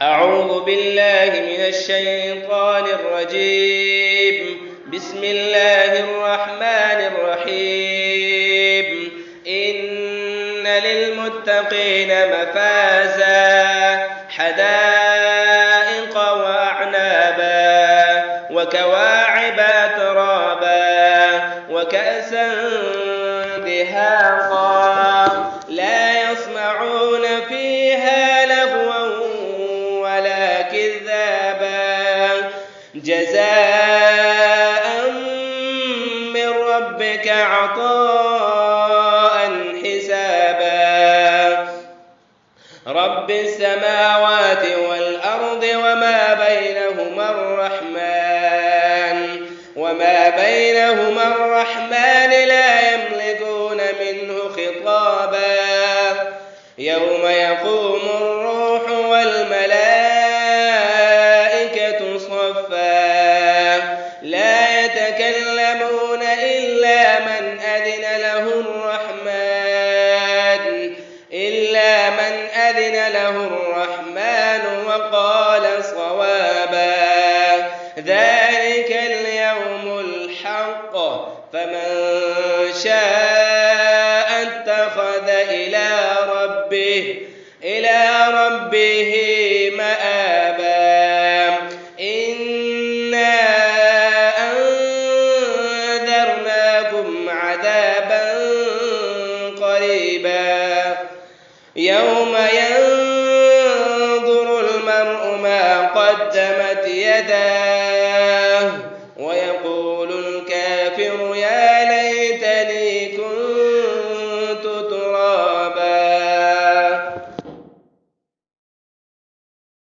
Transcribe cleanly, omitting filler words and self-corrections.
أعوذ بالله من الشيطان الرجيم. بسم الله الرحمن الرحيم. إن للمتقين مفازا حدائق وأعنابا وكواعب أترابا وكأسا دهاقا لا يسمعون فيها لغوا ولا كذابا جزاء من ربك عطاء حسابا. رب السماوات والأرض وما بينهما الرحمن لا يملكون منه خطابا. يوم يقوم الروح والملائكة صفا لا يتكلمون إلا من أذن له الرحمن وقال صوابا. ذلك اليوم الحق فمن شاء اتخذ إلى ربه مآبا. إنا أنذرناكم عذابا قريبا يوم ينظر المرء ما قدمت يداه